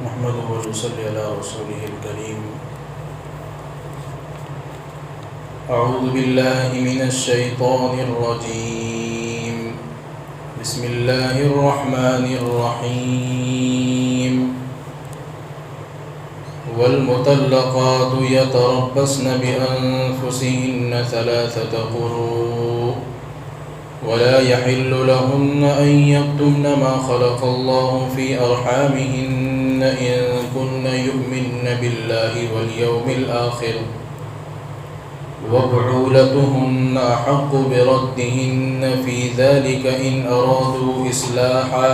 نحمده ونصلي على رسوله الكريم. أعوذ بالله من الشيطان الرجيم. بسم الله الرحمن الرحيم. والمطلقات يتربصن بأنفسهن ثلاثة قروء ولا يحل لهن أن يكتمن ما خلق الله في أرحامهن إن كن يؤمن بالله واليوم الآخر وبعولتهن أحق بردهن في ذلك إن أرادوا إصلاحا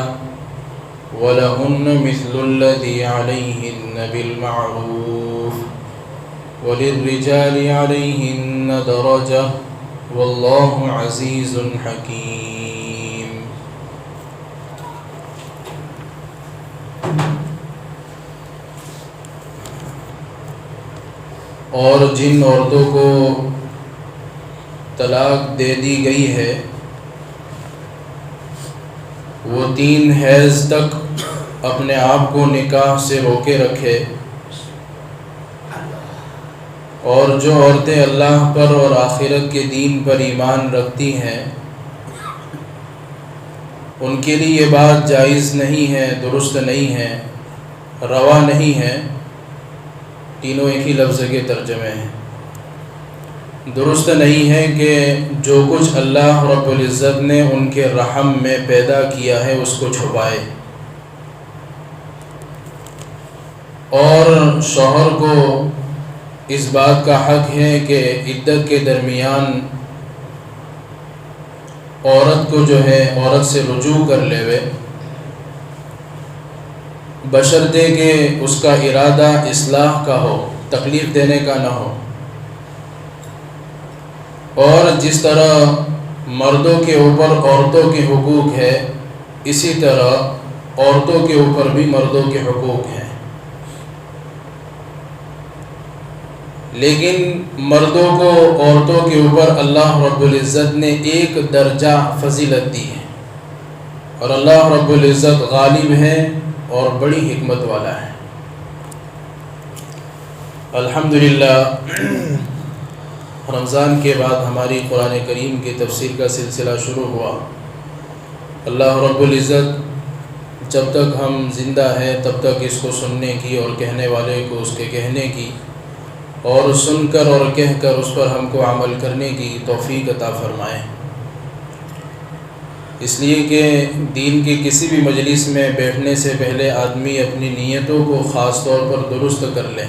ولهن مثل الذي عليهن بالمعروف وللرجال عليهن درجة واللہ عزیز حکیم. اور جن عورتوں کو طلاق دے دی گئی ہے وہ 3 حیض تک اپنے آپ کو نکاح سے روکے رکھے، اور جو عورتیں اللہ پر اور آخرت کے دین پر ایمان رکھتی ہیں ان کے لیے یہ بات جائز نہیں ہے، درست نہیں ہے، روا نہیں ہے. تینوں ایک ہی لفظ کے ترجمے ہیں. درست نہیں ہے کہ جو کچھ اللہ رب العزت نے ان کے رحم میں پیدا کیا ہے اس کو چھپائے، اور شوہر کو اس بات کا حق ہے کہ عدت کے درمیان عورت کو عورت سے رجوع کر لیوے، بشرطے کہ اس کا ارادہ اصلاح کا ہو، تکلیف دینے کا نہ ہو. اور جس طرح مردوں کے اوپر عورتوں کے حقوق ہے اسی طرح عورتوں کے اوپر بھی مردوں کے حقوق ہیں، لیکن مردوں کو عورتوں کے اوپر اللہ رب العزت نے ایک درجہ فضیلت دی ہے، اور اللہ رب العزت غالب ہے اور بڑی حکمت والا ہے. الحمدللہ رمضان کے بعد ہماری قرآن کریم کی تفسیر کا سلسلہ شروع ہوا. اللہ رب العزت جب تک ہم زندہ ہیں تب تک اس کو سننے کی اور کہنے والے کو اس کے کہنے کی اور سن کر اور کہہ کر اس پر ہم کو عمل کرنے کی توفیق عطا فرمائیں. اس لیے کہ دین کی کسی بھی مجلس میں بیٹھنے سے پہلے آدمی اپنی نیتوں کو خاص طور پر درست کر لے،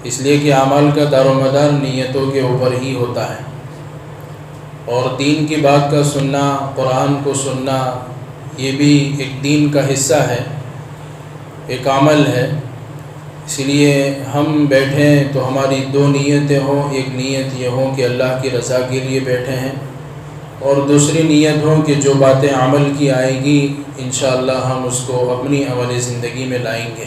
اس لیے کہ اعمال کا دار و مدار نیتوں کے اوپر ہی ہوتا ہے. اور دین کی بات کا سننا، قرآن کو سننا، یہ بھی ایک دین کا حصہ ہے، ایک عمل ہے. اس لیے ہم بیٹھیں تو ہماری 2 نیتیں ہوں. ایک نیت یہ ہو کہ اللہ کی رضا کے لیے بیٹھے ہیں، اور دوسری نیت ہو کہ جو باتیں عمل کی آئیں گی انشاءاللہ ہم اس کو اپنی عملی زندگی میں لائیں گے.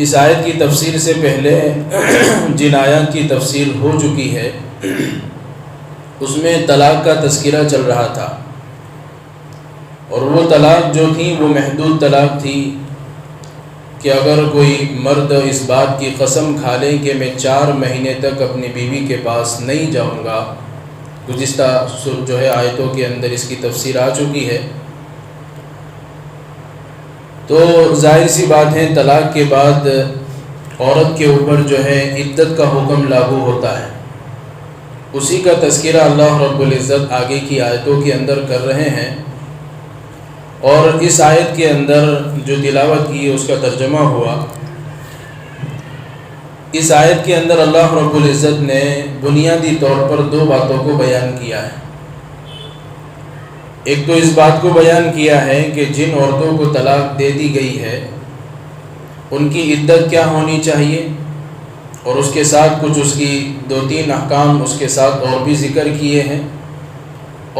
اس آیت کی تفسیر سے پہلے جن آیات کی تفسیر ہو چکی ہے اس میں طلاق کا تذکرہ چل رہا تھا، اور وہ طلاق جو تھی وہ محدود طلاق تھی کہ اگر کوئی مرد اس بات کی قسم کھا لے کہ میں 4 مہینے تک اپنی بیوی کے پاس نہیں جاؤں گا. گزشتہ آیتوں کے اندر اس کی تفسیر آ چکی ہے. تو ظاہر سی بات ہے طلاق کے بعد عورت کے اوپر عدت کا حکم لاگو ہوتا ہے. اسی کا تذکرہ اللہ رب العزت آگے کی آیتوں کے اندر کر رہے ہیں، اور اس آیت کے اندر جو تلاوت کی اس کا ترجمہ ہوا. اس آیت کے اندر اللہ رب العزت نے بنیادی طور پر 2 باتوں کو بیان کیا ہے. ایک تو اس بات کو بیان کیا ہے کہ جن عورتوں کو طلاق دے دی گئی ہے ان کی عدت کیا ہونی چاہیے، اور اس کے ساتھ کچھ اس کی 2-3 احکام اس کے ساتھ اور بھی ذکر کیے ہیں.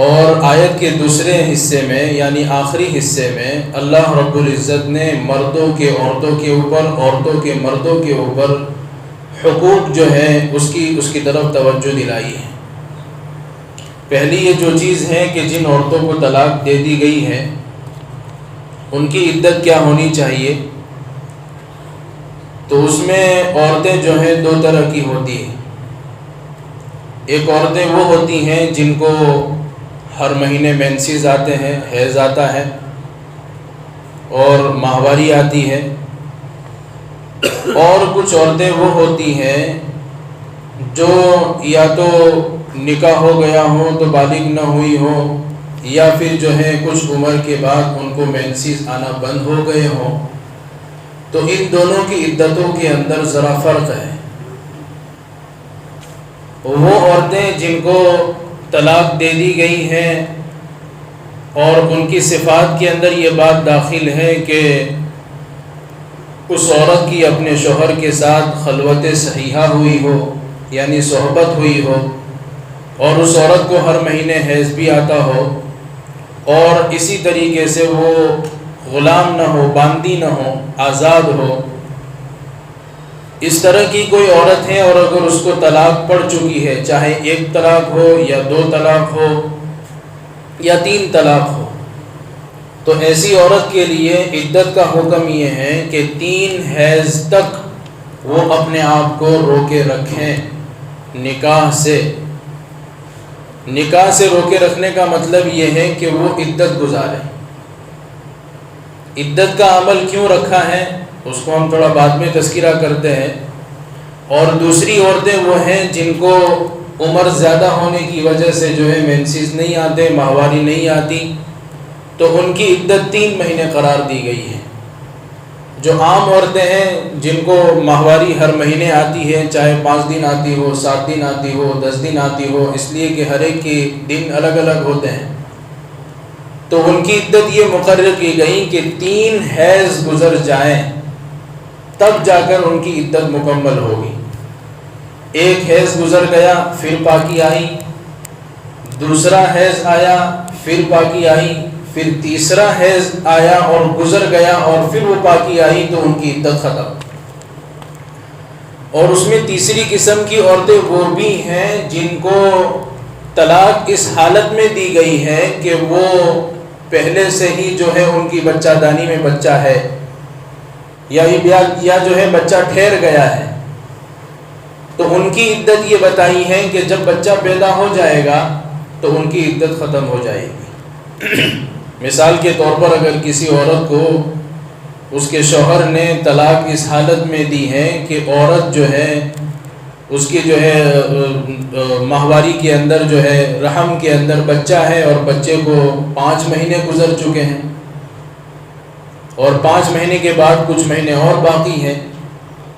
اور آیت کے دوسرے حصے میں یعنی آخری حصے میں اللہ رب العزت نے مردوں کے عورتوں کے اوپر، عورتوں کے مردوں کے اوپر حقوق جو ہیں اس کی طرف توجہ دلائی ہے. پہلی یہ جو چیز ہے کہ جن عورتوں کو طلاق دے دی گئی ہے ان کی عدت کیا ہونی چاہیے؟ تو اس میں عورتیں جو ہیں دو طرح کی ہوتی ہیں۔ ایک عورتیں وہ ہوتی ہیں جن کو ہر مہینے مینسز آتے ہیں، حیض آتا ہے اور ماہواری آتی ہے، اور کچھ عورتیں وہ ہوتی ہیں جو یا تو نکاح ہو گیا ہو تو بالغ نہ ہوئی ہو، یا پھر جو ہے کچھ عمر کے بعد ان کو مینسز آنا بند ہو گئے ہوں۔ تو ان دونوں کی عدتوں کے اندر ذرا فرق ہے۔ وہ عورتیں جن کو طلاق دے دی گئی ہے اور ان کی صفات کے اندر یہ بات داخل ہے کہ اس عورت کی اپنے شوہر کے ساتھ خلوت صحیحہ ہوئی ہو، یعنی صحبت ہوئی ہو، اور اس عورت کو ہر مہینے حیض بھی آتا ہو، اور اسی طریقے سے وہ غلام نہ ہو، باندی نہ ہو، آزاد ہو، اس طرح کی کوئی عورت ہے، اور اگر اس کو طلاق پڑ چکی ہے، چاہے ایک طلاق ہو یا دو طلاق ہو یا تین طلاق ہو، تو ایسی عورت کے لیے عدت کا حکم یہ ہے کہ 3 حیض تک وہ اپنے آپ کو روکے رکھیں نکاح سے۔ نکاح سے روکے رکھنے کا مطلب یہ ہے کہ وہ عدت گزاریں۔ عدت کا عمل کیوں رکھا ہے اس کو ہم تھوڑا بعد میں تذکرہ کرتے ہیں۔ اور دوسری عورتیں وہ ہیں جن کو عمر زیادہ ہونے کی وجہ سے جو ہے مینسز نہیں آتے، ماہواری نہیں آتی، تو ان کی عدت 3 مہینے قرار دی گئی ہے۔ جو عام عورتیں ہیں جن کو ماہواری ہر مہینے آتی ہے، چاہے 5 دن آتی ہو، 7 دن آتی ہو، 10 دن آتی ہو، اس لیے کہ ہر ایک کے دن الگ الگ ہوتے ہیں، تو ان کی عدت یہ مقرر کی گئی کہ 3 حیض گزر جائیں تب جا کر ان کی عدت مکمل ہوگی۔ ایک حیض گزر گیا پھر پاکی آئی، دوسرا حیض آیا پھر پاکی آئی، پھر تیسرا حیض آیا اور گزر گیا اور پھر وہ پاکی آئی، تو ان کی عدت ختم۔ اور اس میں تیسری قسم کی عورتیں وہ بھی ہیں جن کو طلاق اس حالت میں دی گئی ہے کہ وہ پہلے سے ہی جو ہے ان کی بچہ دانی میں بچہ ہے، یا جو ہے بچہ ٹھہر گیا ہے، تو ان کی عدت یہ بتائی ہے کہ جب بچہ پیدا ہو جائے گا تو ان کی عدت ختم ہو جائے گی۔ مثال کے طور پر اگر کسی عورت کو اس کے شوہر نے طلاق اس حالت میں دی ہے کہ عورت جو ہے اس کی جو ہے ماہواری کے اندر جو ہے رحم کے اندر بچہ ہے، اور بچے کو 5 مہینے گزر چکے ہیں، اور 5 مہینے کے بعد کچھ مہینے اور باقی ہیں،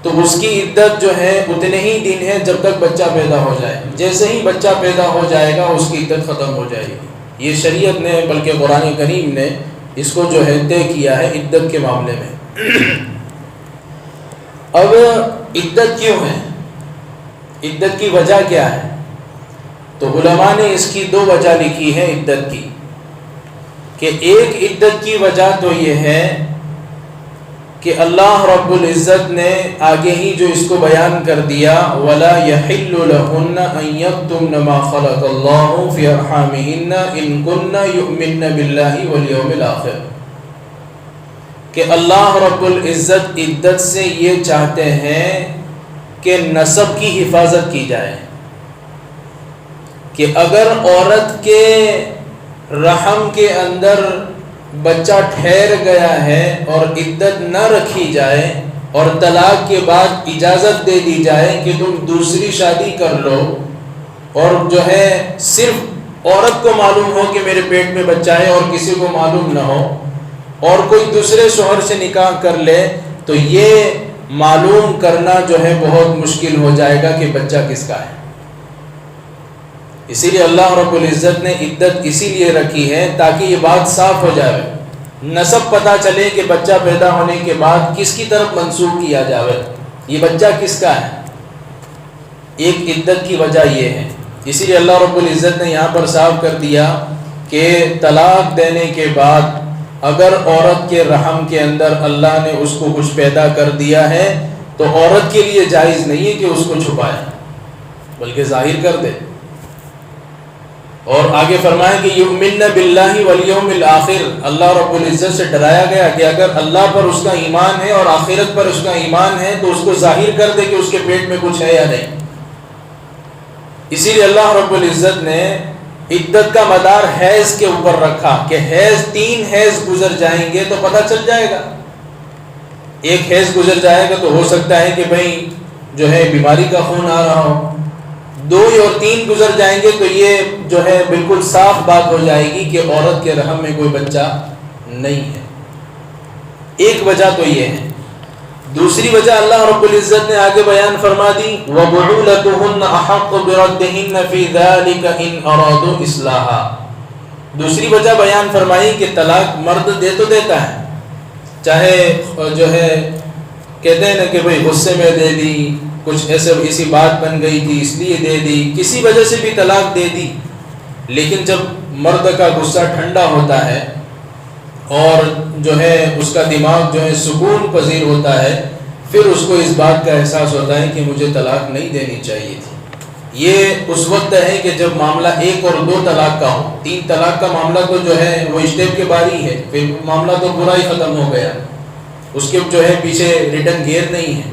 تو اس کی عدت جو ہے اتنے ہی دن ہے جب تک بچہ پیدا ہو جائے۔ جیسے ہی بچہ پیدا ہو جائے گا اس کی عدت ختم ہو جائے گی۔ یہ شریعت نے بلکہ قرآن کریم نے اس کو جو ہے طے کیا ہے عدت کے معاملے میں۔ اب عدت کیوں ہے؟ عدت کی وجہ کیا ہے؟ تو علماء نے اس کی 2 وجہ لکھی ہے عدت کی، کہ ایک عدت کی وجہ تو یہ ہے کہ اللہ رب العزت نے آگے ہی جو اس کو بیان کر دیا، وَلَا يَحِلُّ لَهُنَّ أَن يَكْتُمْنَ مَا خَلَقَ اللَّهُ فِي أَرْحَامِهِنَّ إِن كُنَّ يُؤْمِنَّ بِاللَّهِ وَالْيَوْمِ الْآخِرِ، کہ اللہ رب العزت عدت سے یہ چاہتے ہیں کہ نسب کی حفاظت کی جائے، کہ اگر عورت کے رحم کے اندر بچہ ٹھہر گیا ہے اور عدت نہ رکھی جائے اور طلاق کے بعد اجازت دے دی جائے کہ تم دوسری شادی کر لو، اور جو ہے صرف عورت کو معلوم ہو کہ میرے پیٹ میں بچہ ہے اور کسی کو معلوم نہ ہو، اور کوئی دوسرے شوہر سے نکاح کر لے، تو یہ معلوم کرنا جو ہے بہت مشکل ہو جائے گا کہ بچہ کس کا ہے۔ اسی لیے اللہ رب العزت نے عدت اسی لیے رکھی ہے تاکہ یہ بات صاف ہو جائے، نسب پتہ چلے کہ بچہ پیدا ہونے کے بعد کس کی طرف منسوب کیا جائے، یہ بچہ کس کا ہے۔ ایک عدت کی وجہ یہ ہے، اسی لیے اللہ رب العزت نے یہاں پر صاف کر دیا کہ طلاق دینے کے بعد اگر عورت کے رحم کے اندر اللہ نے اس کو کچھ پیدا کر دیا ہے تو عورت کے لیے جائز نہیں ہے کہ اس کو چھپائے، بلکہ ظاہر کر دے۔ اور آگے فرمایا کہ یؤمن باللہ والیوم الآخر، اللہ رب العزت سے ڈرایا گیا کہ اگر اللہ پر اس کا ایمان ہے اور آخرت پر اس کا ایمان ہے تو اس کو ظاہر کر دے کہ اس کے پیٹ میں کچھ ہے یا نہیں۔ اسی لیے اللہ رب العزت نے عدت کا مدار حیض کے اوپر رکھا کہ حیض 3 حیض گزر جائیں گے تو پتہ چل جائے گا۔ ایک حیض گزر جائے گا تو ہو سکتا ہے کہ بھئی جو ہے بیماری کا خون آ رہا ہو، 2 اور 3 گزر جائیں گے تو یہ جو ہے بالکل صاف بات ہو جائے گی کہ عورت کے رحم میں کوئی بچہ نہیں ہے۔ ایک وجہ تو یہ ہے۔ دوسری وجہ اللہ رب العزت نے آگے بیان فرما دی وَبُعُولَتُهُنَّ أَحَقُّ بِرَدِّهِنَّ فِي ذَلِكَ إِنْ أَرَادُوا إِصْلَاحًا۔ دوسری وجہ بیان فرمائی کہ طلاق مرد دے تو دیتا ہے، چاہے جو ہے کہتے ہیں نا کہ بھئی غصے میں دے دی، کچھ ایسی بات بن گئی تھی اس لیے دے دی، کسی وجہ سے بھی طلاق دے دی، لیکن جب مرد کا غصہ ٹھنڈا ہوتا ہے اور جو ہے اس کا دماغ جو ہے سکون پذیر ہوتا ہے، پھر اس کو اس بات کا احساس ہوتا ہے کہ مجھے طلاق نہیں دینی چاہیے تھی۔ یہ اس وقت ہے کہ جب معاملہ 1 اور 2 طلاق کا ہو۔ 3 طلاق کا معاملہ تو جو ہے وہ اسٹیپ کے باری ہے، پھر معاملہ تو پورا ہی ختم ہو گیا، اس کے جو ہے پیچھے ریٹرن گیئر نہیں ہے،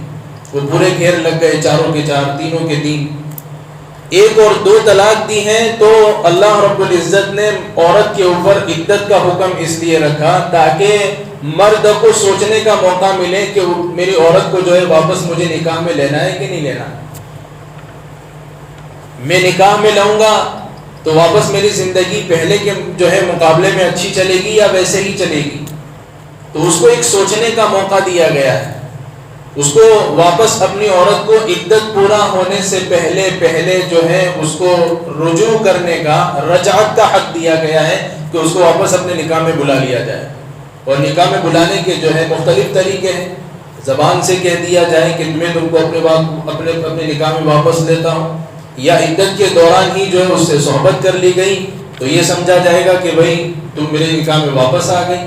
وہ پورے گھیر لگ گئے، 4 کے 4، 3 کے 3۔ 1 اور 2 طلاق دی ہیں تو اللہ رب العزت نے عورت کے اوپر عدت کا حکم اس لیے رکھا تاکہ مرد کو سوچنے کا موقع ملے کہ میری عورت کو جو ہے واپس مجھے نکاح میں لینا ہے کہ نہیں لینا۔ میں نکاح میں لاؤں گا تو واپس میری زندگی پہلے کے جو ہے مقابلے میں اچھی چلے گی یا ویسے ہی چلے گی، تو اس کو ایک سوچنے کا موقع دیا گیا ہے۔ اس کو واپس اپنی عورت کو عدت پورا ہونے سے پہلے جو ہے اس کو رجوع کرنے کا، رجعت کا حق دیا گیا ہے کہ اس کو واپس اپنے نکاح میں بلا لیا جائے۔ اور نکاح میں بلانے کے جو ہے مختلف طریقے ہیں، زبان سے کہہ دیا جائے کہ میں تم کو اپنے نکاح میں واپس لیتا ہوں، یا عدت کے دوران ہی جو ہے اس سے صحبت کر لی گئی تو یہ سمجھا جائے گا کہ بھئی تم میرے نکاح میں واپس آ گئی۔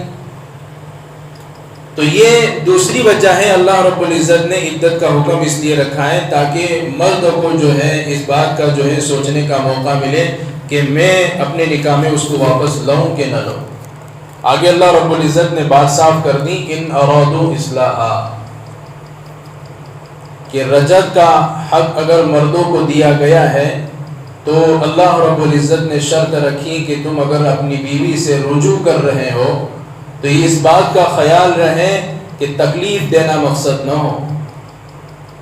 تو یہ دوسری وجہ ہے اللہ رب العزت نے عدت کا حکم اس لیے رکھا ہے تاکہ مرد کو جو ہے اس بات کا جو ہے سوچنے کا موقع ملے کہ میں اپنے نکاح میں اس کو واپس لاؤں کہ نہ لاؤں۔ آگے اللہ رب العزت نے بات صاف کر دی ان ارادوا اصلاحا، کہ رجعت کا حق اگر مردوں کو دیا گیا ہے تو اللہ رب العزت نے شرط رکھی کہ تم اگر اپنی بیوی سے رجوع کر رہے ہو تو اس بات کا خیال رہے کہ تکلیف دینا مقصد نہ ہو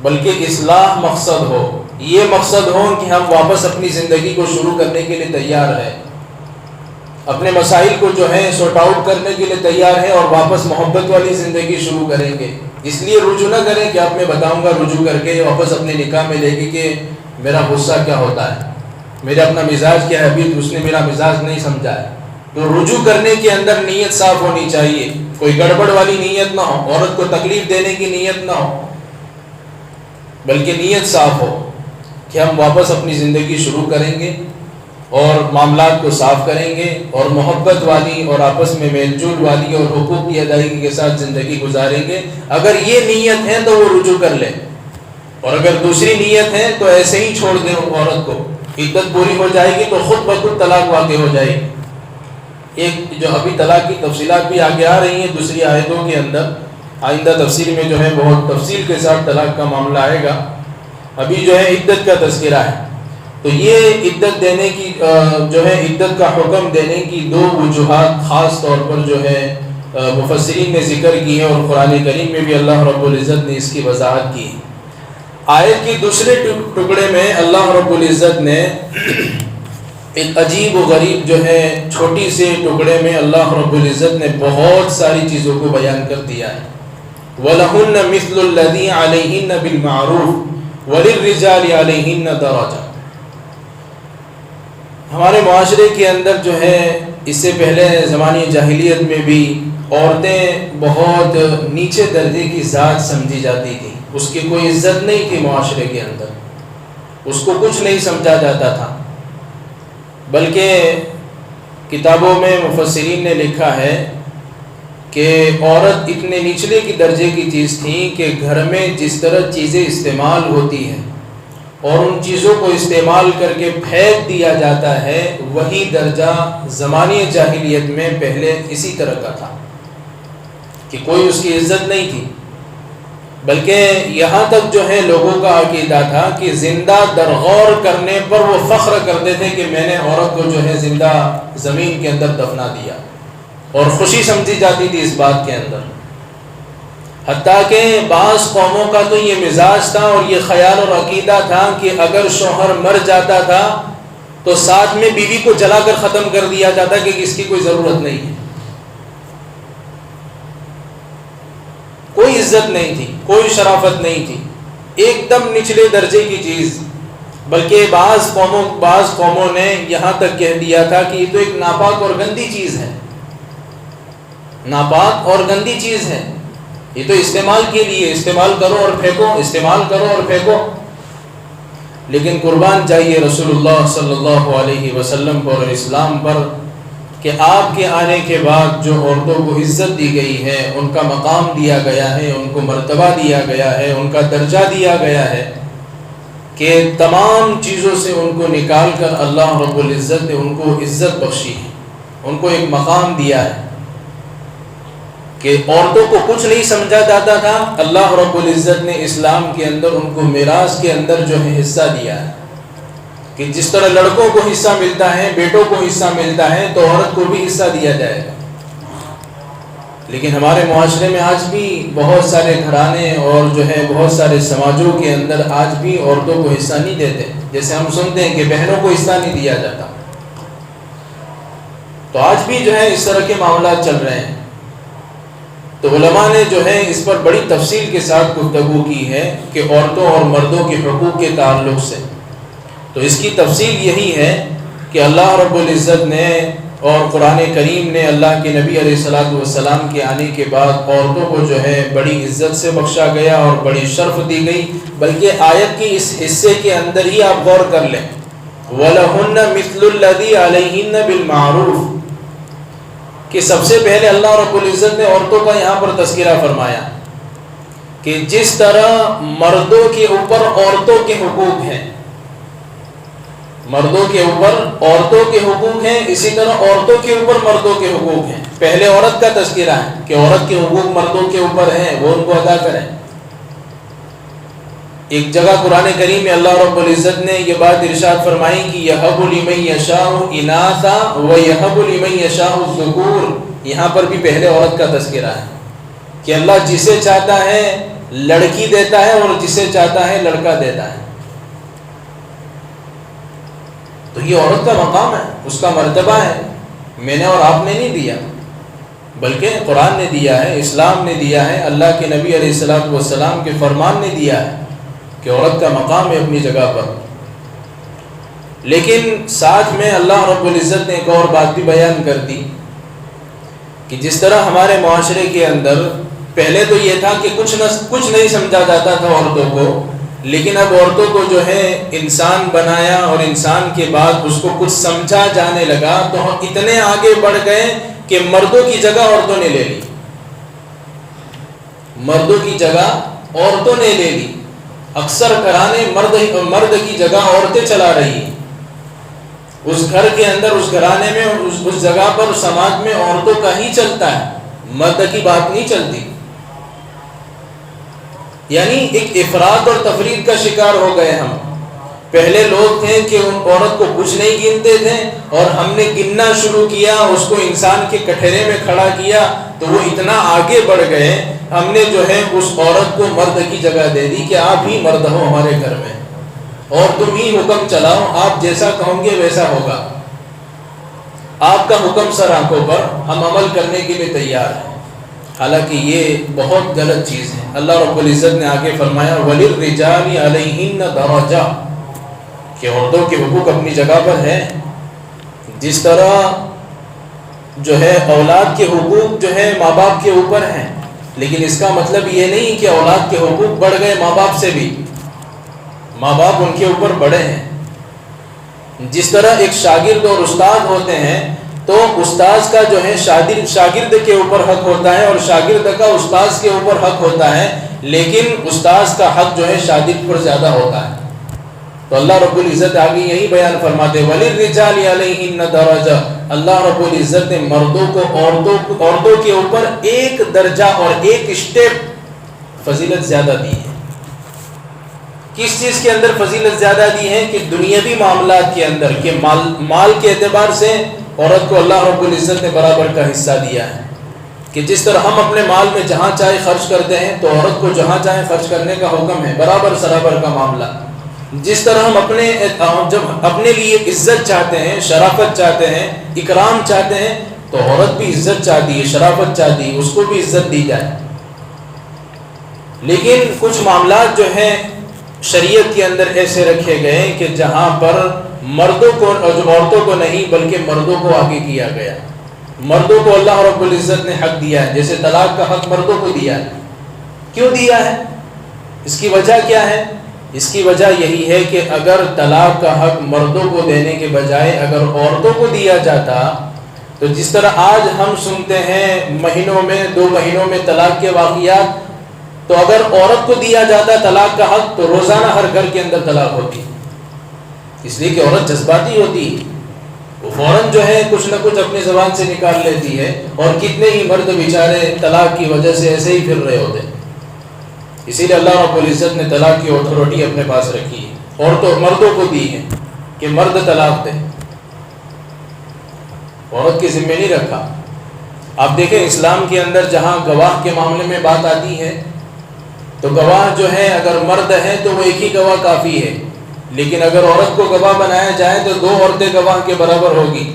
بلکہ اصلاح مقصد ہو۔ یہ مقصد ہو کہ ہم واپس اپنی زندگی کو شروع کرنے کے لیے تیار ہیں، اپنے مسائل کو جو ہے سورٹ آؤٹ کرنے کے لیے تیار ہیں اور واپس محبت والی زندگی شروع کریں گے۔ اس لیے رجوع نہ کریں کہ آپ میں بتاؤں گا رجوع کر کے واپس اپنے نکاح میں لے کے کہ میرا غصہ کیا ہوتا ہے، میرا اپنا مزاج کیا ہے، ابھی اس نے میرا مزاج نہیں سمجھا ہے۔ تو رجوع کرنے کے اندر نیت صاف ہونی چاہیے، کوئی گڑبڑ والی نیت نہ ہو، عورت کو تکلیف دینے کی نیت نہ ہو، بلکہ نیت صاف ہو کہ ہم واپس اپنی زندگی شروع کریں گے اور معاملات کو صاف کریں گے اور محبت والی اور آپس میں میل جول والی اور حقوق کی ادائیگی کے ساتھ زندگی گزاریں گے۔ اگر یہ نیت ہے تو وہ رجوع کر لیں، اور اگر دوسری نیت ہے تو ایسے ہی چھوڑ دیں عورت کو، عدت پوری ہو جائے گی تو خود بخود طلاق واقع ہو جائے گی۔ ایک جو ابھی طلاق کی تفصیلات بھی آگے آ رہی ہیں دوسری آیتوں کے اندر، آئندہ تفسیر میں جو ہے بہت تفصیل کے ساتھ طلاق کا معاملہ آئے گا، ابھی جو ہے عدت کا تذکرہ ہے۔ تو یہ عدت دینے کی جو ہے عدت کا حکم دینے کی 2 وجوہات خاص طور پر جو ہے مفسرین نے ذکر کی ہے اور قرآن کریم میں بھی اللہ رب العزت نے اس کی وضاحت کی ہے۔ آیت کی دوسرے ٹکڑے میں اللہ رب العزت نے ایک عجیب و غریب جو ہے چھوٹی سے ٹکڑے میں اللہ رب العزت نے بہت ساری چیزوں کو بیان کر دیا ہے۔ وَلَهُنَّ مِثْلُ الَّذِي عَلَيْهِنَّ بِالْمَعْرُوفِ وَلِلرِّجَالِ عَلَيْهِنَّ دَرَجَةٌ۔ ہمارے معاشرے کے اندر جو ہے اس سے پہلے زمانے جاہلیت میں بھی عورتیں بہت نیچے درجے کی ذات سمجھی جاتی تھی، اس کی کوئی عزت نہیں تھی معاشرے کے اندر، اس کو کچھ نہیں سمجھا جاتا تھا، بلکہ کتابوں میں مفسرین نے لکھا ہے کہ عورت اتنے نچلے کی درجے کی چیز تھی کہ گھر میں جس طرح چیزیں استعمال ہوتی ہیں اور ان چیزوں کو استعمال کر کے پھینک دیا جاتا ہے، وہی درجہ زمانے جاہلیت میں پہلے اسی طرح کا تھا کہ کوئی اس کی عزت نہیں تھی، بلکہ یہاں تک جو ہے لوگوں کا عقیدہ تھا کہ زندہ درغور کرنے پر وہ فخر کرتے تھے کہ میں نے عورت کو جو ہے زندہ زمین کے اندر دفنا دیا، اور خوشی سمجھی جاتی تھی اس بات کے اندر۔ حتیٰ کہ بعض قوموں کا تو یہ مزاج تھا اور یہ خیال اور عقیدہ تھا کہ اگر شوہر مر جاتا تھا تو ساتھ میں بیوی کو جلا کر ختم کر دیا جاتا کہ اس کی کوئی ضرورت نہیں ہے، کوئی عزت نہیں تھی، کوئی شرافت نہیں تھی، ایک دم نچلے درجے کی چیز۔ بلکہ بعض قوموں نے یہاں تک کہہ دیا تھا کہ یہ تو ایک ناپاک اور گندی چیز ہے، ناپاک اور گندی چیز ہے، یہ تو استعمال کے لیے، استعمال کرو اور پھینکو، استعمال کرو اور پھینکو۔ لیکن قربان جائیے رسول اللہ صلی اللہ علیہ وسلم پر اور اسلام پر کہ آپ کے آنے کے بعد جو عورتوں کو عزت دی گئی ہے، ان کا مقام دیا گیا ہے، ان کو مرتبہ دیا گیا ہے، ان کا درجہ دیا گیا ہے، کہ تمام چیزوں سے ان کو نکال کر اللہ رب العزت نے ان کو عزت بخشی ہے، ان کو ایک مقام دیا ہے کہ عورتوں کو کچھ نہیں سمجھا جاتا تھا، اللہ رب العزت نے اسلام کے اندر ان کو میراث کے اندر جو ہے حصہ دیا ہے، کہ جس طرح لڑکوں کو حصہ ملتا ہے، بیٹوں کو حصہ ملتا ہے، تو عورت کو بھی حصہ دیا جائے گا۔ لیکن ہمارے معاشرے میں آج بھی بہت سارے گھرانے اور جو ہے بہت سارے سماجوں کے اندر آج بھی عورتوں کو حصہ نہیں دیتے، جیسے ہم سنتے ہیں کہ بہنوں کو حصہ نہیں دیا جاتا، تو آج بھی جو ہے اس طرح کے معاملات چل رہے ہیں۔ تو علماء نے جو ہے اس پر بڑی تفصیل کے ساتھ گفتگو کی ہے کہ عورتوں اور مردوں کے حقوق کے تعلق سے، تو اس کی تفصیل یہی ہے کہ اللہ رب العزت نے اور قرآن کریم نے اللہ کے نبی علیہ الصلوۃ والسلام کے آنے کے بعد عورتوں کو جو ہے بڑی عزت سے بخشا گیا اور بڑی شرف دی گئی۔ بلکہ آیت کی اس حصے کے اندر ہی آپ غور کر لیں، وَلَهُنَّ مِثْلُ الَّذِي عَلَيْهِنَّ بِالْمَعْرُوفِ، کہ سب سے پہلے اللہ رب العزت نے عورتوں کا یہاں پر تذکرہ فرمایا کہ جس طرح مردوں کے اوپر عورتوں کے حقوق ہیں، مردوں کے اوپر عورتوں کے حقوق ہیں، اسی طرح عورتوں کے اوپر مردوں کے حقوق ہیں۔ پہلے عورت کا تذکرہ ہے کہ عورت کے حقوق مردوں کے اوپر ہیں، وہ ان کو ادا کریں۔ ایک جگہ قرآن کریم میں اللہ رب العزت نے یہ بات ارشاد فرمائی کہ یَهَبُ لِمَن يَشَاءُ إِنَاثًا وَيَهَبُ لِمَن يَشَاءُ الذُّكُورَ، یہاں پر بھی پہلے عورت کا تذکرہ ہے کہ اللہ جسے چاہتا ہے لڑکی دیتا ہے اور جسے چاہتا ہے لڑکا دیتا ہے۔ تو یہ عورت کا مقام ہے، اس کا مرتبہ ہے، میں نے اور آپ نے نہیں دیا، بلکہ قرآن نے دیا ہے، اسلام نے دیا ہے، اللہ کے نبی علیہ الصلوۃ والسلام کے فرمان نے دیا ہے کہ عورت کا مقام ہے اپنی جگہ پر۔ لیکن ساتھ میں اللہ رب العزت نے ایک اور بات بھی بیان کر دی کہ جس طرح ہمارے معاشرے کے اندر پہلے تو یہ تھا کہ کچھ نہیں سمجھا جاتا تھا عورتوں کو، لیکن اب عورتوں کو جو ہے انسان بنایا اور انسان کے بعد اس کو کچھ سمجھا جانے لگا، تو ہم اتنے آگے بڑھ گئے کہ مردوں کی جگہ عورتوں نے لے لی، مردوں کی جگہ عورتوں نے لے لی۔ اکثر گھرانے مرد کی جگہ عورتیں چلا رہی ہیں، اس گھر کے اندر، اس گھرانے میں، اس جگہ پر، سماج میں عورتوں کا ہی چلتا ہے، مرد کی بات نہیں چلتی۔ یعنی ایک افراط اور تفرید کا شکار ہو گئے ہم۔ پہلے لوگ تھے کہ ان عورت کو کچھ نہیں گنتے تھے، اور ہم نے گننا شروع کیا، اس کو انسان کے کٹہرے میں کھڑا کیا، تو وہ اتنا آگے بڑھ گئے، ہم نے جو ہے اس عورت کو مرد کی جگہ دے دی کہ آپ ہی مرد ہو ہمارے گھر میں، اور تم ہی حکم چلاؤ، آپ جیسا کہو گے ویسا ہوگا، آپ کا حکم سر آنکھوں پر، ہم عمل کرنے کے لیے تیار ہیں۔ حالانکہ یہ بہت غلط چیز ہے۔ اللہ رب العزت نے آگے فرمایا وَلِلرِّجَالِ عَلَيْهِنَّ دَرَجَةٌ، کہ عورتوں کے حقوق اپنی جگہ پر ہیں۔ جس طرح جو ہے اولاد کے حقوق جو ہے ماں باپ کے اوپر ہیں، لیکن اس کا مطلب یہ نہیں کہ اولاد کے حقوق بڑھ گئے ماں باپ سے بھی، ماں باپ ان کے اوپر بڑے ہیں۔ جس طرح ایک شاگرد اور استاد ہوتے ہیں، تو استاذ کا جو ہے شاگرد کے اوپر حق ہوتا ہے، اور شاگرد کا استاذ کے اوپر حق ہوتا ہے، لیکن استاذ کا حق جو ہے شاگرد پر زیادہ ہوتا ہے۔ تو اللہ رب العزت آگے یہی بیان فرماتے وَلِلرِّجَالِ عَلَيْهِنَّ دَرَجَةٌ، اللہ رب العزت نے مردوں کو عورتوں کے اوپر ایک درجہ اور ایک اسٹیپ فضیلت زیادہ دی ہے۔ کس چیز کے اندر فضیلت زیادہ دی ہے؟ کہ دنیاوی معاملات کے اندر، کہ مال کے اعتبار سے عورت کو اللہ رب العزت نے برابر کا حصہ دیا ہے، کہ جس طرح ہم اپنے مال میں جہاں چاہے خرچ کرتے ہیں تو عورت کو جہاں چاہے خرچ کرنے کا حکم ہے، برابر سرابر کا معاملہ۔ جس طرح ہم جب اپنے لیے عزت چاہتے ہیں، شرافت چاہتے ہیں، اکرام چاہتے ہیں، تو عورت بھی عزت چاہتی ہے، شرافت چاہتی ہے، اس کو بھی عزت دی جائے۔ لیکن کچھ معاملات جو ہیں شریعت کے اندر ایسے رکھے گئے کہ جہاں پر مردوں کو، عورتوں کو نہیں بلکہ مردوں کو آگے کیا گیا۔ مردوں کو اللہ رب العزت نے حق دیا ہے، جیسے طلاق کا حق مردوں کو دیا ہے۔ کیوں دیا ہے؟ اس کی وجہ کیا ہے؟ اس کی وجہ یہی ہے کہ اگر طلاق کا حق مردوں کو دینے کے بجائے اگر عورتوں کو دیا جاتا، تو جس طرح آج ہم سنتے ہیں مہینوں میں، 2 مہینوں میں طلاق کے واقعات، تو اگر عورت کو دیا جاتا طلاق کا حق تو روزانہ ہر گھر کے اندر طلاق ہوتی، اس لیے کہ عورت جذباتی ہوتی ہے، وہ فوراً جو ہے کچھ نہ کچھ اپنی زبان سے نکال لیتی ہے، اور کتنے ہی مرد بیچارے طلاق کی وجہ سے ایسے ہی پھر رہے ہوتے ہیں۔ اسی لیے اللہ رب العزت نے طلاق کی اتھارٹی اپنے پاس رکھی ہے، مردوں کو دی ہے کہ مرد طلاق دے، عورت کے ذمہ نہیں رکھا۔ آپ دیکھیں اسلام کے اندر جہاں گواہ کے معاملے میں بات آتی ہے تو گواہ جو ہے اگر مرد ہے تو وہ ایک ہی گواہ کافی ہے، لیکن اگر عورت کو گواہ بنایا جائے تو 2 عورتیں گواہ کے برابر ہوگی،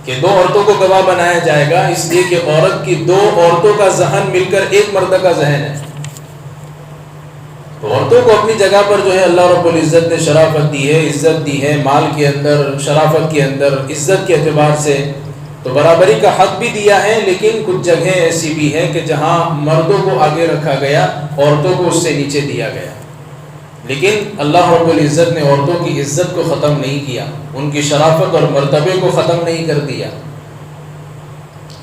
کہ 2 عورتوں کو گواہ بنایا جائے گا، اس لیے کہ عورت کی 2 عورتوں کا ذہن مل کر ایک مرد کا ذہن ہے۔ تو عورتوں کو اپنی جگہ پر جو ہے اللہ رب العزت نے شرافت دی ہے، عزت دی ہے، مال کے اندر، شرافت کے اندر، عزت کے اعتبار سے تو برابری کا حق بھی دیا ہے، لیکن کچھ جگہیں ایسی بھی ہیں کہ جہاں مردوں کو آگے رکھا گیا، عورتوں کو اس سے نیچے دیا گیا۔ لیکن اللہ رب العزت نے عورتوں کی عزت کو ختم نہیں کیا، ان کی شرافت اور مرتبے کو ختم نہیں کر دیا۔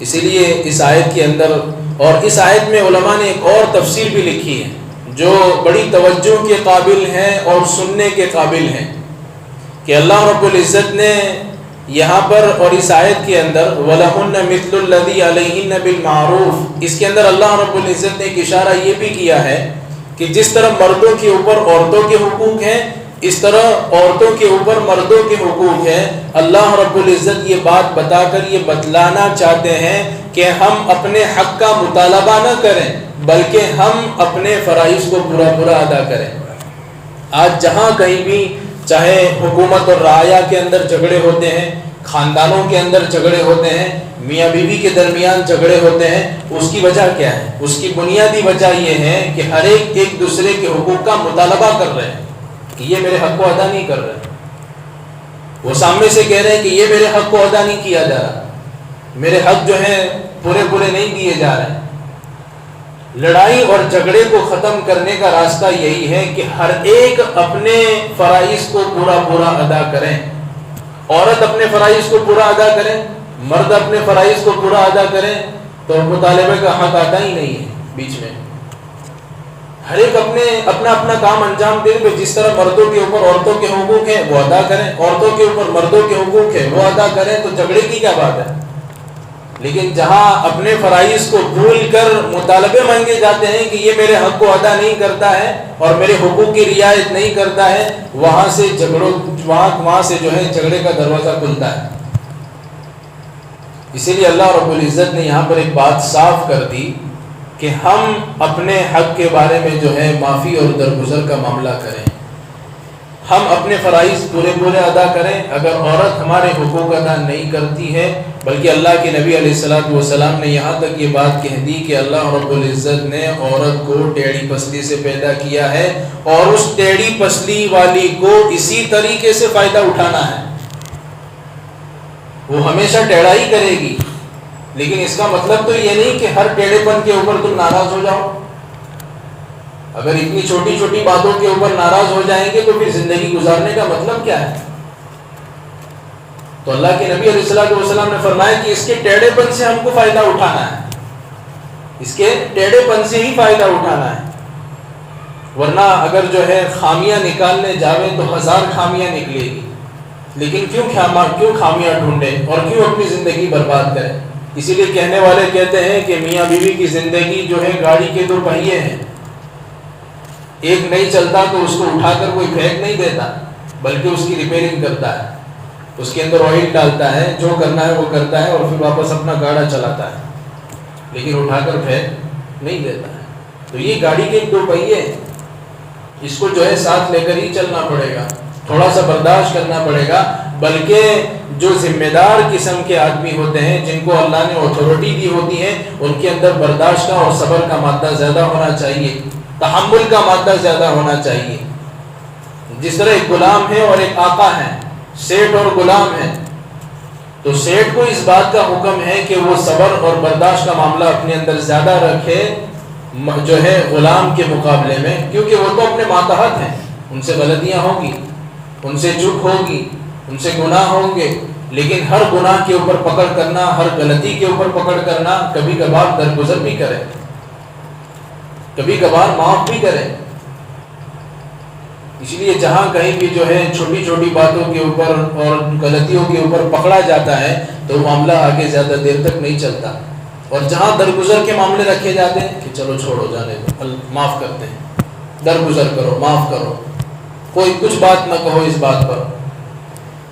اسی لیے اس آیت کے اندر، اور اس آیت میں علماء نے ایک اور تفسیر بھی لکھی ہے جو بڑی توجہ کے قابل ہے اور سننے کے قابل ہے، کہ اللہ رب العزت نے یہاں پر اور اس آیت کے اندر وَلَهُنَّ مِثْلُ الَّذِي عَلَيْهِنَّ بِالْمَعْرُوفِ، اس کے اندر اللہ رب العزت نے ایک اشارہ یہ بھی کیا ہے کہ جس طرح مردوں کے اوپر عورتوں کے حقوق ہیں، اس طرح عورتوں کے اوپر مردوں کے حقوق ہیں۔ اللہ رب العزت یہ بات بتا کر یہ بتلانا چاہتے ہیں کہ ہم اپنے حق کا مطالبہ نہ کریں بلکہ ہم اپنے فرائض کو پورا ادا کریں۔ آج جہاں کہیں بھی چاہے حکومت اور رعایا کے اندر جھگڑے ہوتے ہیں، خاندانوں کے اندر جھگڑے ہوتے ہیں، میاں بیوی کے درمیان جھگڑے ہوتے ہیں، اس کی وجہ کیا ہے؟ اس کی بنیادی وجہ یہ ہے کہ ہر ایک دوسرے کے حقوق کا مطالبہ کر رہے ہیں کہ یہ میرے حق کو ادا نہیں کر رہے، وہ سامنے سے کہہ رہے ہیں کہ یہ میرے حق کو ادا نہیں کیا جا رہا، میرے حق جو ہیں پورے نہیں دیے جا رہے ہیں۔ لڑائی اور جھگڑے کو ختم کرنے کا راستہ یہی ہے کہ ہر ایک اپنے فرائض کو پورا ادا کریں، عورت اپنے فرائض کو پورا ادا کریں، مرد اپنے فرائض کو پورا ادا کریں، تو مطالبے کا حق آتا ہی نہیں ہے بیچ میں۔ ہر ایک اپنا کام انجام دیں، جس طرح مردوں کے اوپر عورتوں کے حقوق ہیں وہ ادا کریں، عورتوں کے اوپر مردوں کے حقوق ہیں وہ ادا کریں، تو جھگڑے کی کیا بات ہے؟ لیکن جہاں اپنے فرائض کو بھول کر مطالبے مانگے جاتے ہیں کہ یہ میرے حق کو ادا نہیں کرتا ہے اور میرے حقوق کی رعایت نہیں کرتا ہے، وہاں سے جو ہے جھگڑے کا دروازہ کھلتا ہے۔ اسی لیے اللہ رب العزت نے یہاں پر ایک بات صاف کر دی کہ ہم اپنے حق کے بارے میں جو ہے معافی اور درگزر کا معاملہ کریں، ہم اپنے فرائض پورے ادا کریں۔ اگر عورت ہمارے حقوق ادا نہیں کرتی ہے، بلکہ اللہ کے نبی علیہ الصلوۃ والسلام نے یہاں تک یہ بات کہہ دی کہ اللہ رب العزت نے عورت کو ٹیڑھی پسلی سے پیدا کیا ہے اور اس ٹیڑھی پسلی والی کو اسی طریقے سے فائدہ اٹھانا ہے، وہ ہمیشہ ٹیڑھا ہی کرے گی۔ لیکن اس کا مطلب تو یہ نہیں کہ ہر ٹیڑھے پن کے اوپر تم ناراض ہو جاؤ۔ اگر اتنی چھوٹی باتوں کے اوپر ناراض ہو جائیں گے تو پھر زندگی گزارنے کا مطلب کیا ہے؟ تو اللہ کے نبی علیہ الصلوۃ والسلام نے فرمایا کہ اس کے ٹیڑھے پن سے ہم کو فائدہ اٹھانا ہے، اس کے ٹیڑھے پن سے ہی فائدہ اٹھانا ہے۔ ورنہ اگر جو ہے خامیاں نکالنے جاوے تو 1000 خامیاں نکلے گی، لیکن کیوں خامیاں ڈھونڈے اور کیوں اپنی زندگی برباد کریں؟ اسی لیے کہنے والے کہتے ہیں کہ میاں بیوی کی زندگی جو ہے گاڑی کے 2 پہیے ہیں، ایک نہیں چلتا تو اس کو اٹھا کر کوئی پھینک نہیں دیتا، بلکہ اس کی ریپیئرنگ کرتا ہے، اس کے اندر آئل ڈالتا ہے، جو کرنا ہے وہ کرتا ہے اور پھر واپس اپنا گاڑا چلاتا ہے، لیکن اٹھا کر پھینک نہیں دیتا ہے۔ تو یہ گاڑی کے 2 پہیے ہیں، اس کو جو ہے ساتھ لے کر ہی چلنا پڑے گا، تھوڑا سا برداشت کرنا پڑے گا۔ بلکہ جو ذمہ دار قسم کے آدمی ہوتے ہیں، جن کو اللہ نے اتھارٹی دی ہوتی ہے، ان کے اندر برداشت کا اور صبر کا مادہ زیادہ ہونا چاہیے، تحمل کا مادہ زیادہ ہونا چاہیے۔ جس طرح ایک غلام ہے اور ایک آقا ہے، سیٹ اور غلام ہے، تو سیٹ کو اس بات کا حکم ہے کہ وہ صبر اور برداشت کا معاملہ اپنے اندر زیادہ رکھے جو ہے غلام کے مقابلے میں، کیونکہ وہ تو اپنے ماتحت ہیں، ان سے غلطیاں ہوں گی، ان سے چوک ہوگی، ان سے گناہ ہوں گے، لیکن ہر گناہ کے اوپر پکڑ کرنا، ہر غلطی کے اوپر پکڑ کرنا، کبھی کبھار درگزر بھی کرے، کبھی کبھار معاف بھی کرے۔ اس لیے جہاں کہیں بھی جو ہے چھوٹی چھوٹی باتوں کے اوپر اور غلطیوں کے اوپر پکڑا جاتا ہے تو معاملہ آگے زیادہ دیر تک نہیں چلتا، اور جہاں درگزر کے معاملے رکھے جاتے ہیں کہ چلو چھوڑو، جانے دو، معاف کرتے ہیں، درگزر کرو، معاف کرو، کوئی کچھ بات نہ کہو اس بات پر،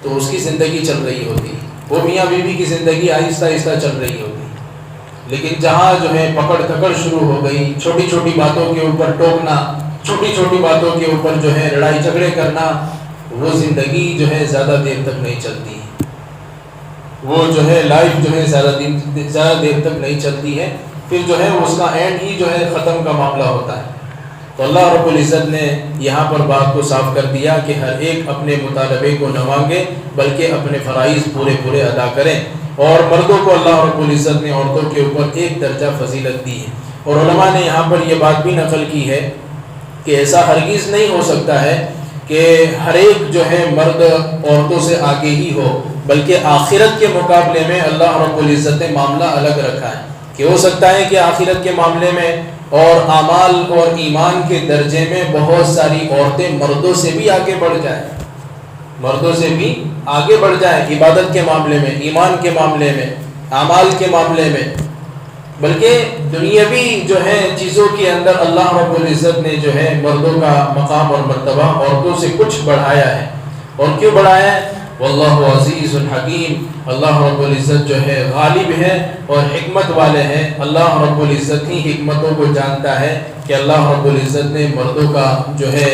تو اس کی زندگی چل رہی ہوتی ہے، وہ میاں بیوی کی زندگی آہستہ آہستہ چل رہی ہوتی ہے۔ لیکن جہاں جو ہے پکڑ تکڑ شروع ہو گئی، چھوٹی چھوٹی باتوں کے اوپر ٹوکنا، چھوٹی چھوٹی باتوں کے اوپر جو ہے لڑائی جھگڑے کرنا، وہ زندگی جو ہے زیادہ دیر تک نہیں چلتی ہے، وہ جو ہے لائف جو ہے زیادہ دیر تک نہیں چلتی ہے، پھر جو ہے اس کا اینڈ ہی جو ہے ختم کا معاملہ ہوتا ہے۔ تو اللہ رب العزت نے یہاں پر بات کو صاف کر دیا کہ ہر ایک اپنے مطالبے کو نہ مانگے، بلکہ اپنے فرائض پورے ادا کریں، اور مردوں کو اللہ رب العزت نے عورتوں کے اوپر 1 درجہ فضیلت دی ہے۔ اور علماء نے یہاں پر یہ بات بھی نقل کی ہے کہ ایسا ہرگز نہیں ہو سکتا ہے کہ ہر ایک جو ہے مرد عورتوں سے آگے ہی ہو، بلکہ آخرت کے مقابلے میں اللہ رب العزت نے معاملہ الگ رکھا ہے، کہ ہو سکتا ہے کہ آخرت کے معاملے میں اور اعمال اور ایمان کے درجے میں بہت ساری عورتیں مردوں سے بھی آگے بڑھ جائیں، مردوں سے بھی آگے بڑھ جائیں، عبادت کے معاملے میں، ایمان کے معاملے میں، اعمال کے معاملے میں، بلکہ دنیاوی جو ہے چیزوں کے اندر اللہ رب العزت نے جو ہے مردوں کا مقام اور مرتبہ عورتوں سے کچھ بڑھایا ہے۔ اور کیوں بڑھایا ہے؟ واللہ عزیز الحکیم، اللہ رب العزت جو ہے غالب ہے اور حکمت والے ہیں۔ اللہ رب العزت ہی حکمتوں کو جانتا ہے کہ اللہ رب العزت نے مردوں کا جو ہے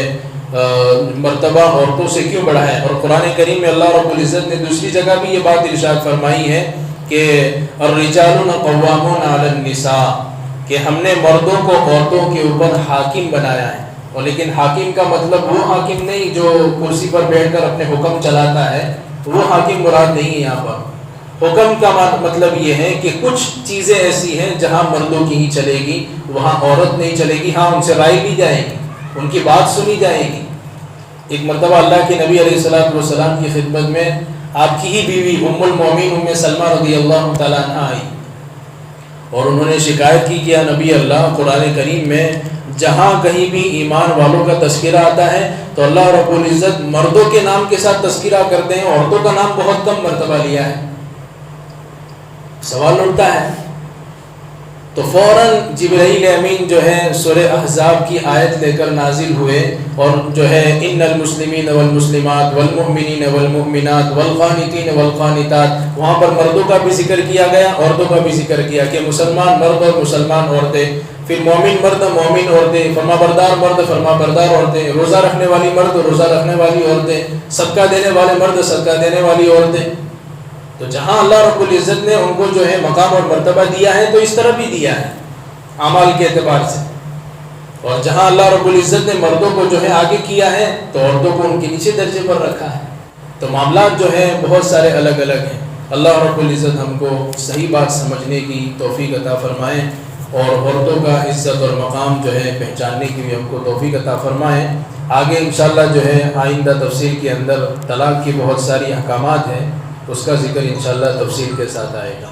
مرتبہ عورتوں سے کیوں بڑھایا ہے۔ اور قرآن کریم میں اللہ رب العزت نے دوسری جگہ بھی یہ بات ارشاد فرمائی ہے کہ الرجال قوامون علی النساء، کہ ہم نے مردوں کو عورتوں کے اوپر حاکم بنایا ہے۔ اور لیکن حاکم کا مطلب وہ حاکم نہیں جو کرسی پر بیٹھ کر اپنے حکم چلاتا ہے، وہ حاکم مراد نہیں ہے۔ یہاں پر حکم کا مطلب یہ ہے کہ کچھ چیزیں ایسی ہیں جہاں مردوں کی ہی چلے گی، وہاں عورت نہیں چلے گی، ہاں ان سے رائے لی جائے گی، ان کی بات سنی جائے گی۔ ایک مرتبہ اللہ کے نبی علیہ السلام کی خدمت میں آپ کی ہی بیوی ام المومنین ام سلمہ رضی اللہ تعالیٰ عنہ آئی، اور انہوں نے شکایت کی کہ یا نبی اللہ، قرآن کریم میں جہاں کہیں بھی ایمان والوں کا تذکرہ آتا ہے تو اللہ رب العزت مردوں کے نام کے ساتھ تذکرہ کرتے ہیں، عورتوں کا نام بہت کم مرتبہ لیا ہے۔ سوال اٹھتا ہے تو فوراً جبرائیل امین جو ہے سورہ احزاب کی آیت لے کر نازل ہوئے، اور جو ہے ان المسلمین والمسلمات والمؤمنین والمؤمنات والقانتین والقانتات، وہاں پر مردوں کا بھی ذکر کیا گیا، عورتوں کا بھی ذکر کیا کہ مسلمان مرد اور مسلمان عورتیں، پھر مومن مرد مومن عورتیں، فرما بردار مرد فرما بردار عورتیں، روزہ رکھنے والی مرد روزہ رکھنے والی عورتیں، صدقہ دینے والے مرد صدقہ دینے والی عورتیں۔ تو جہاں اللہ رب العزت نے ان کو جو ہے مقام اور مرتبہ دیا ہے تو اس طرح بھی دیا ہے اعمال کے اعتبار سے، اور جہاں اللہ رب العزت نے مردوں کو جو ہے آگے کیا ہے تو عورتوں کو ان کے نیچے درجے پر رکھا ہے۔ تو معاملات جو ہیں بہت سارے الگ الگ ہیں۔ اللہ رب العزت ہم کو صحیح بات سمجھنے کی توفیق عطا فرمائیں، اور عورتوں کا عزت اور مقام جو ہے پہچاننے کی بھی ہم کو توفیق عطا فرمائیں۔ آگے انشاءاللہ جو ہے آئندہ تفسیر کے اندر طلاق کی بہت ساری احکامات ہیں، اس کا ذکر انشاءاللہ تفصیل کے ساتھ آئے گا۔